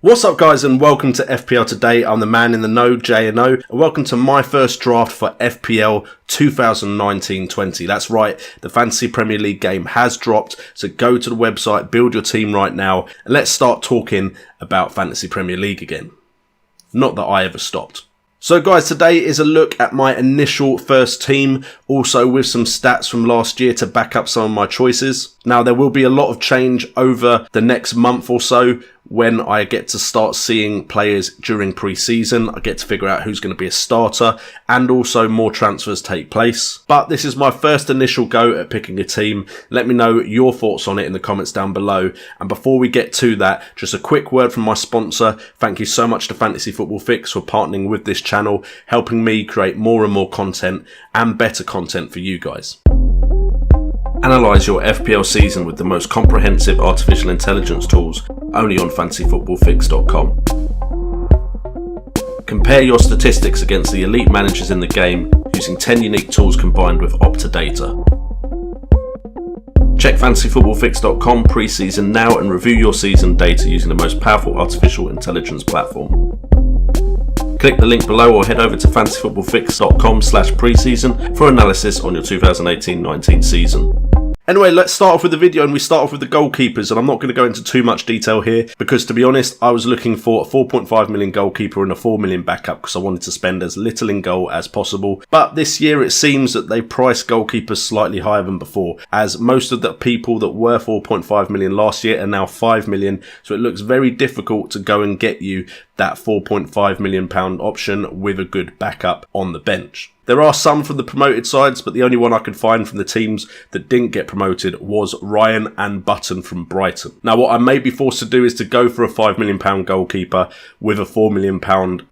What's up guys and welcome to FPL Today. I'm the man in the know, J&O, and welcome to my first draft for FPL 2019-20. That's right, the Fantasy Premier League game has dropped, so go to the website, build your team right now, and let's start talking about Fantasy Premier League again. Not that I ever stopped. So guys, today is a look at my initial first team, also with some stats from last year to back up some of my choices. Now there will be a lot of change over the next month or so when I get to start seeing players during pre-season. I get to figure out who's going to be a starter and also more transfers take place. But this is my first initial go at picking a team. Let me know your thoughts on it in the comments down below. And before we get to that, just a quick word from my sponsor. Thank you so much to Fantasy Football Fix for partnering with this channel, helping me create more and more content and better content for you guys. Analyse your FPL season with the most comprehensive artificial intelligence tools only on fantasyfootballfix.com. Compare your statistics against the elite managers in the game using 10 unique tools combined with Opta data. Check fantasyfootballfix.com pre-season now and review your season data using the most powerful artificial intelligence platform. Click the link below or head over to fantasyfootballfix.com/preseason for analysis on your 2018-19 season. Anyway, let's start off with the video, and we start off with the goalkeepers, and I'm not going to go into too much detail here because, to be honest, I was looking for a 4.5 million goalkeeper and a 4 million backup because I wanted to spend as little in goal as possible. But this year it seems that they priced goalkeepers slightly higher than before, as most of the people that were 4.5 million last year are now 5 million, so it looks very difficult to go and get you that £4.5 million option with a good backup on the bench. There are some from the promoted sides, but the only one I could find from the teams that didn't get promoted was Ryan and Button from Brighton. Now, what I may be forced to do is to go for a £5 million goalkeeper with a £4 million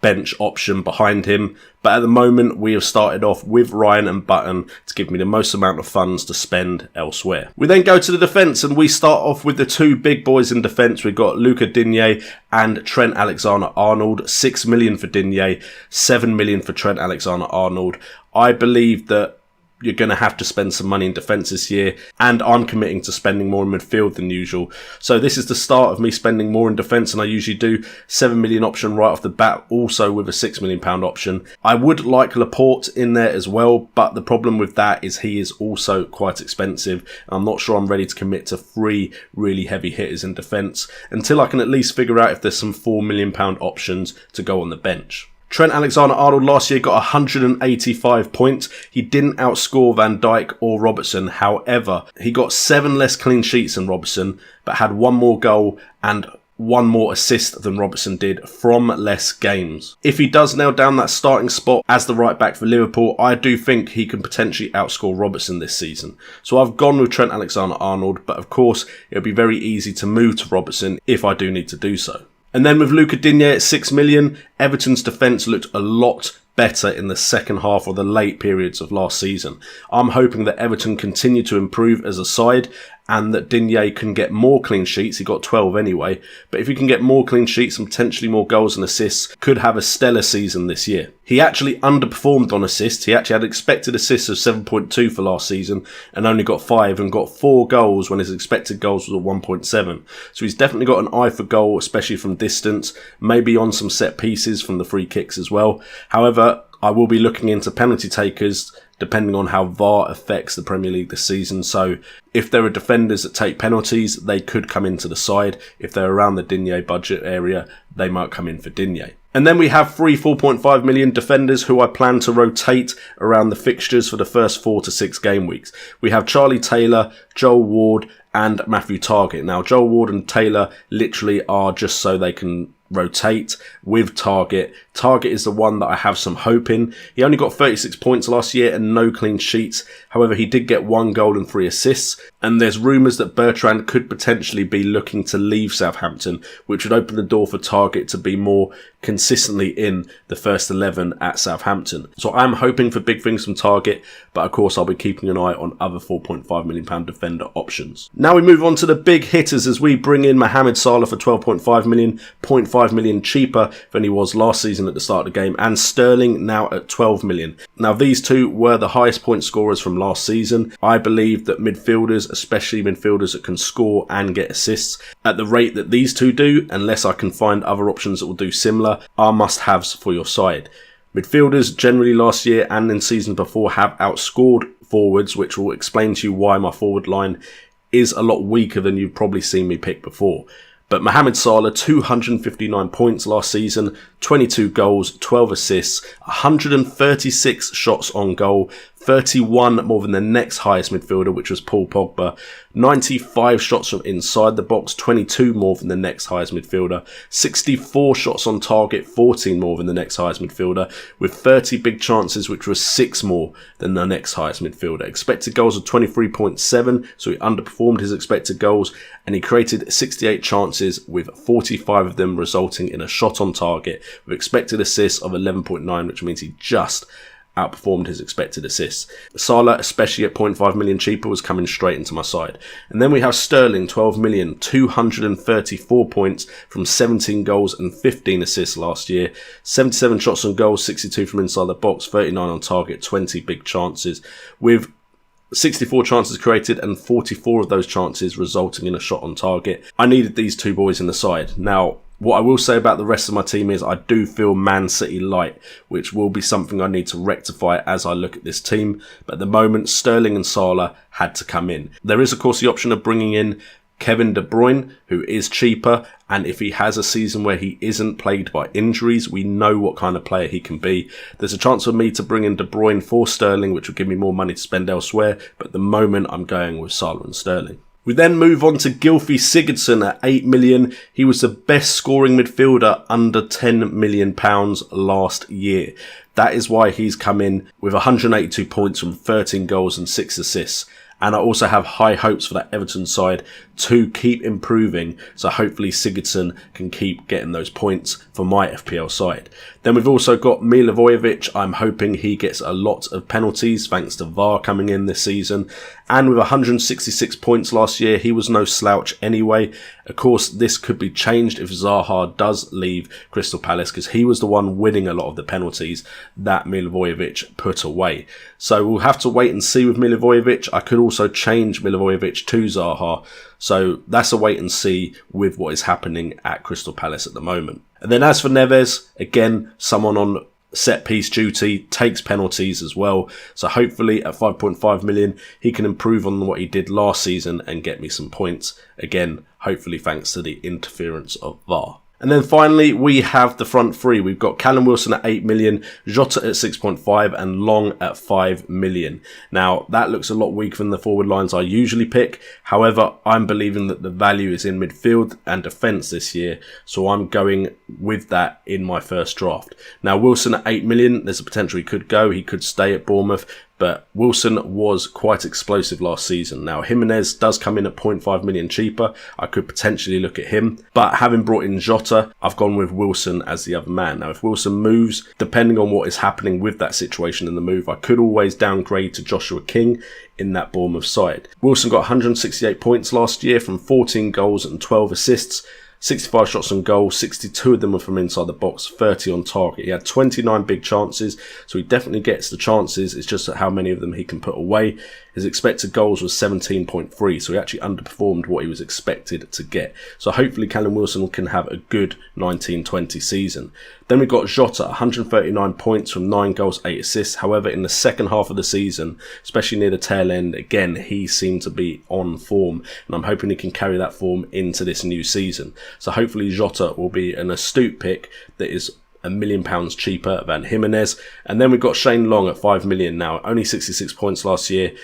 bench option behind him. But at the moment, we have started off with Ryan and Button to give me the most amount of funds to spend elsewhere. We then go to the defence, and we start off with the two big boys in defence. We've got Luca Digne and Trent Alexander-Arnold. 6 million for Digne, 7 million for Trent Alexander-Arnold. I believe that you're going to have to spend some money in defence this year, and I'm committing to spending more in midfield than usual. So this is the start of me spending more in defence, and I usually do 7 million option right off the bat, also with a £6 million option. I would like Laporte in there as well, but the problem with that is he is also quite expensive. I'm not sure I'm ready to commit to 3 really heavy hitters in defence until I can at least figure out if there's some £4 million options to go on the bench. Trent Alexander-Arnold last year got 185 points. He didn't outscore Van Dijk or Robertson. However, he got 7 less clean sheets than Robertson, but had 1 more goal and 1 more assist than Robertson did from less games. If he does nail down that starting spot as the right back for Liverpool, I do think he can potentially outscore Robertson this season. So I've gone with Trent Alexander-Arnold, but of course it'll be very easy to move to Robertson if I do need to do so. And then with Luca Digne at 6 million, Everton's defence looked a lot better in the second half or the late periods of last season. I'm hoping that Everton continue to improve as a side and that Digne can get more clean sheets. He got 12 anyway, but if he can get more clean sheets and potentially more goals and assists, could have a stellar season this year. He actually underperformed on assists. He actually had expected assists of 7.2 for last season and only got 5 and got 4 goals when his expected goals was at 1.7. So he's definitely got an eye for goal, especially from distance, maybe on some set pieces from the free kicks as well. However, I will be looking into penalty takers depending on how VAR affects the Premier League this season. So if there are defenders that take penalties, they could come into the side. If they're around the Digne budget area, they might come in for Digne. And then we have 3 4.5 million defenders who I plan to rotate around the fixtures for the first 4 to 6 game weeks. We have Charlie Taylor, Joel Ward and Matthew Targett. Now, Joel Ward and Taylor literally are just so they can rotate with Targett. Targett is the one that I have some hope in. He only got 36 points last year and no clean sheets. However, he did get 1 goal and 3 assists. And there's rumours that Bertrand could potentially be looking to leave Southampton, which would open the door for Targett to be more consistently in the first 11 at Southampton. So I'm hoping for big things from Target, but of course I'll be keeping an eye on other £4.5 million defender options. Now we move on to the big hitters as we bring in Mohamed Salah for 12.5 million, 0.5 million cheaper than he was last season at the start of the game, and Sterling now at 12 million. Now these two were the highest point scorers from last season. I believe that midfielders, especially midfielders that can score and get assists at the rate that these two do, unless I can find other options that will do similar, are must-haves for your side. Midfielders generally last year and in seasons before have outscored forwards, which will explain to you why my forward line is a lot weaker than you've probably seen me pick before. But Mohamed Salah, 259 points last season, 22 goals, 12 assists, 136 shots on goal, 31 more than the next highest midfielder, which was Paul Pogba, 95 shots from inside the box, 22 more than the next highest midfielder, 64 shots on target, 14 more than the next highest midfielder, with 30 big chances, which was 6 more than the next highest midfielder. Expected goals of 23.7, so he underperformed his expected goals, and he created 68 chances, with 45 of them resulting in a shot on target, with expected assists of 11.9, which means he just outperformed his expected assists. Salah, especially at 0.5 million cheaper, was coming straight into my side. And then we have Sterling, 12 million, 234 points from 17 goals and 15 assists last year. 77 shots on goal, 62 from inside the box, 39 on target, 20 big chances, with 64 chances created and 44 of those chances resulting in a shot on target. I needed these two boys in the side. Now, what I will say about the rest of my team is I do feel Man City light, which will be something I need to rectify as I look at this team. But at the moment, Sterling and Salah had to come in. There is, of course, the option of bringing in Kevin De Bruyne, who is cheaper, and if he has a season where he isn't plagued by injuries, we know what kind of player he can be. There's a chance for me to bring in De Bruyne for Sterling, which will give me more money to spend elsewhere, but at the moment I'm going with Salah and Sterling. We then move on to Gylfi Sigurdsson at 8 million. He was the best scoring midfielder under £10 million last year. That is why he's come in with 182 points from 13 goals and 6 assists. And I also have high hopes for that Everton side to keep improving. So hopefully Sigurdsson can keep getting those points for my FPL side. Then we've also got Milivojevic. I'm hoping he gets a lot of penalties thanks to VAR coming in this season. And with 166 points last year, he was no slouch anyway. Of course, this could be changed if Zaha does leave Crystal Palace, because he was the one winning a lot of the penalties that Milivojevic put away. So we'll have to wait and see with Milivojevic. I could also change Milivojevic to Zaha. So that's a wait and see with what is happening at Crystal Palace at the moment. And then as for Neves, again, someone on set piece duty, takes penalties as well. So hopefully at 5.5 million, he can improve on what he did last season and get me some points. Again, hopefully thanks to the interference of VAR. And then finally, we have the front three. We've got Callum Wilson at 8 million, Jota at 6.5 and Long at 5 million. Now, that looks a lot weaker than the forward lines I usually pick. However, I'm believing that the value is in midfield and defence this year. So I'm going with that in my first draft. Now, Wilson at 8 million, there's a potential he could go. He could stay at Bournemouth. But Wilson was quite explosive last season. Now, Jimenez does come in at 0.5 million cheaper. I could potentially look at him. But having brought in Jota, I've gone with Wilson as the other man. Now, if Wilson moves, depending on what is happening with that situation in the move, I could always downgrade to Joshua King in that Bournemouth side. Wilson got 168 points last year from 14 goals and 12 assists. 65 shots on goal, 62 of them were from inside the box, 30 on target. He had 29 big chances, so he definitely gets the chances. It's just how many of them he can put away. His expected goals was 17.3, so he actually underperformed what he was expected to get. So hopefully Callum Wilson can have a good 19-20 season. Then we've got Jota, 139 points from 9 goals, 8 assists. However, in the second half of the season, especially near the tail end, again, he seemed to be on form. And I'm hoping he can carry that form into this new season. So hopefully Jota will be an astute pick that is £1 million cheaper than Jimenez. And then we've got Shane Long at 5 million now. Only 66 points last year.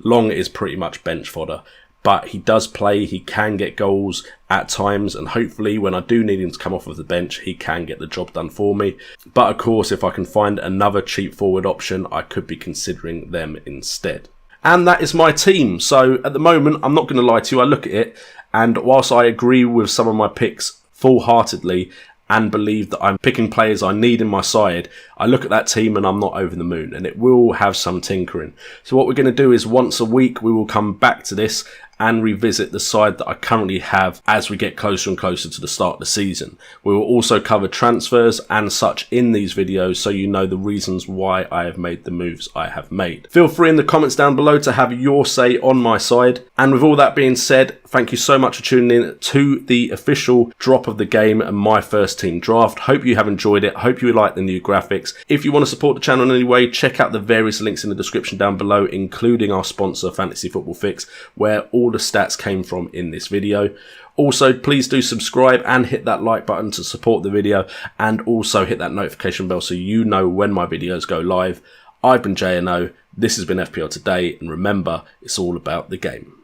Long is pretty much bench fodder. But he does play, he can get goals at times, and hopefully when I do need him to come off of the bench, he can get the job done for me. But of course, if I can find another cheap forward option, I could be considering them instead. And that is my team. So at the moment, I'm not going to lie to you, I look at it, and whilst I agree with some of my picks full-heartedly, and believe that I'm picking players I need in my side, I look at that team and I'm not over the moon, and it will have some tinkering. So what we're going to do is once a week we will come back to this and revisit the side that I currently have as we get closer and closer to the start of the season. We will also cover transfers and such in these videos, so you know the reasons why I have made the moves I have made. Feel free in the comments down below to have your say on my side. And with all that being said, thank you so much for tuning in to the official drop of the game and my first team draft. Hope you have enjoyed it. Hope you like the new graphics. If you want to support the channel in any way, check out the various links in the description down below, including our sponsor Fantasy Football Fix, where all the stats came from in this video. Also, please do subscribe and hit that like button to support the video, and also hit that notification bell so you know when my videos go live. I've been JNO, this has been FPL Today, and remember, it's all about the game.